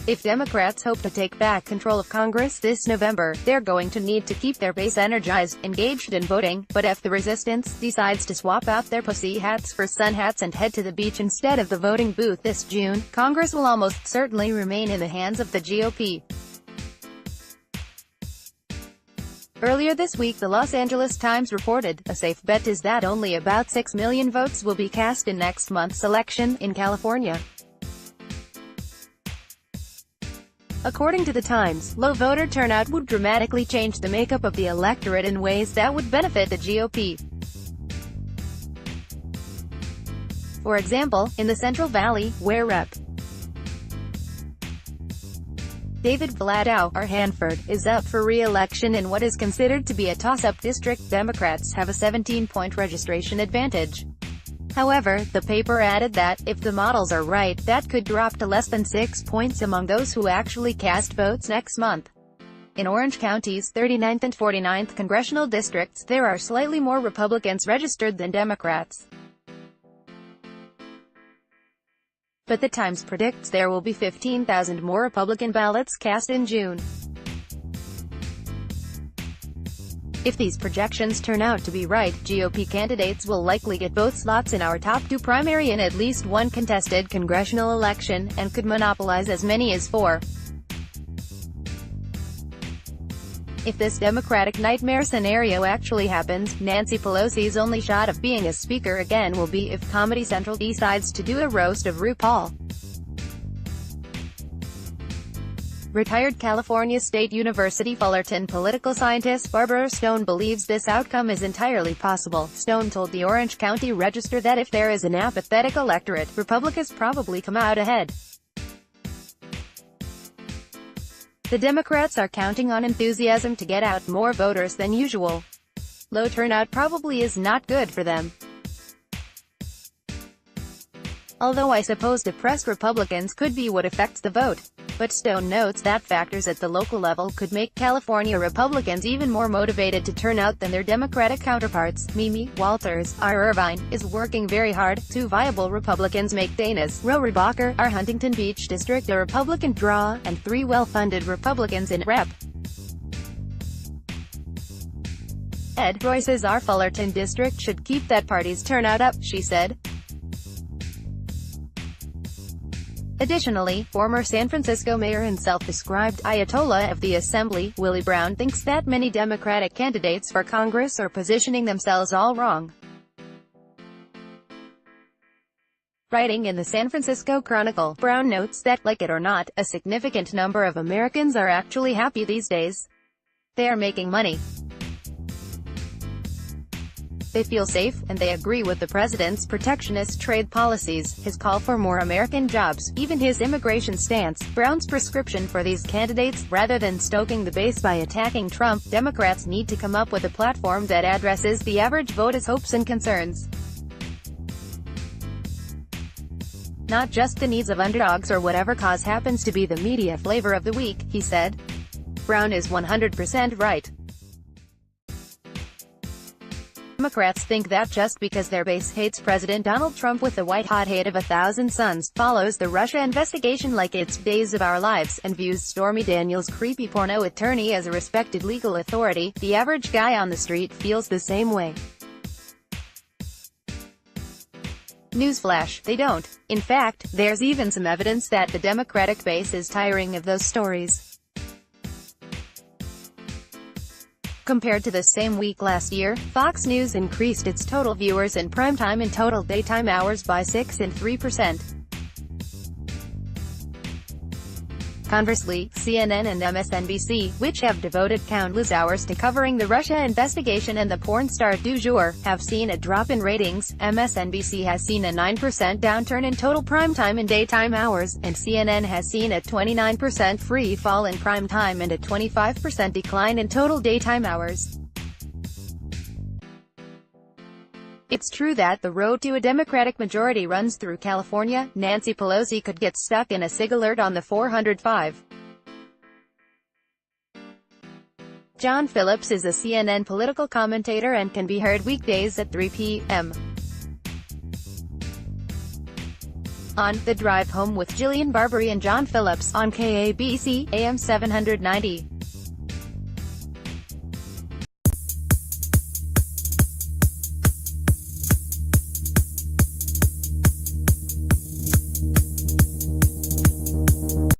If Democrats hope to take back control of Congress this November, they're going to need to keep their base energized, engaged in voting. But if the resistance decides to swap out their pussy hats for sun hats and head to the beach instead of the voting booth this June, Congress will almost certainly remain in the hands of the GOP. Earlier this week, the Los Angeles Times reported, a safe bet is that only about 6 million votes will be cast in next month's election in California. According to the Times, low voter turnout would dramatically change the makeup of the electorate in ways that would benefit the GOP. For example, in the Central Valley, where Rep. David Vladeau, or Hanford, is up for re-election in what is considered to be a toss-up district, Democrats have a 17-point registration advantage. However, the paper added that, if the models are right, that could drop to less than 6 points among those who actually cast votes next month. In Orange County's 39th and 49th congressional districts, there are slightly more Republicans registered than Democrats. But the Times predicts there will be 15,000 more Republican ballots cast in June. If these projections turn out to be right, GOP candidates will likely get both slots in our top two primary in at least one contested congressional election, and could monopolize as many as 4. If this Democratic nightmare scenario actually happens, Nancy Pelosi's only shot of being a speaker again will be if Comedy Central decides to do a roast of RuPaul. Retired California State University Fullerton political scientist Barbara Stone believes this outcome is entirely possible. Stone told the Orange County Register that if there is an apathetic electorate, Republicans probably come out ahead. The Democrats are counting on enthusiasm to get out more voters than usual. Low turnout probably is not good for them. Although I suppose depressed Republicans could be what affects the vote. But Stone notes that factors at the local level could make California Republicans even more motivated to turn out than their Democratic counterparts. Mimi Walters, R. Irvine, is working very hard. 2 viable Republicans make Dana's Rory Bacher, our Huntington Beach district a Republican draw, and 3 well-funded Republicans in Rep. Ed Royce's our Fullerton district should keep that party's turnout up, she said. Additionally, former San Francisco mayor and self-described Ayatollah of the Assembly, Willie Brown, thinks that many Democratic candidates for Congress are positioning themselves all wrong. Writing in the San Francisco Chronicle, Brown notes that, like it or not, a significant number of Americans are actually happy these days. They are making money. They feel safe, and they agree with the president's protectionist trade policies, his call for more American jobs, even his immigration stance. Brown's prescription for these candidates, rather than stoking the base by attacking Trump, Democrats need to come up with a platform that addresses the average voter's hopes and concerns. Not just the needs of underdogs or whatever cause happens to be the media flavor of the week, he said. Brown is 100% right. Democrats think that just because their base hates President Donald Trump with the white-hot hate of 1,000 suns, follows the Russia investigation like it's Days of Our Lives, and views Stormy Daniels' creepy porno attorney as a respected legal authority, the average guy on the street feels the same way. Newsflash, they don't. In fact, there's even some evidence that the Democratic base is tiring of those stories. Compared to the same week last year, Fox News increased its total viewers in primetime and total daytime hours by 6% and 3%. Conversely, CNN and MSNBC, which have devoted countless hours to covering the Russia investigation and the porn star du jour, have seen a drop in ratings. MSNBC has seen a 9% downturn in total primetime and daytime hours, and CNN has seen a 29% free fall in primetime and a 25% decline in total daytime hours. It's true that the road to a Democratic majority runs through California. Nancy Pelosi could get stuck in a SIG alert on the 405. John Phillips is a CNN political commentator and can be heard weekdays at 3 p.m. on The Drive Home with Jillian Barberie and John Phillips on KABC, AM 790.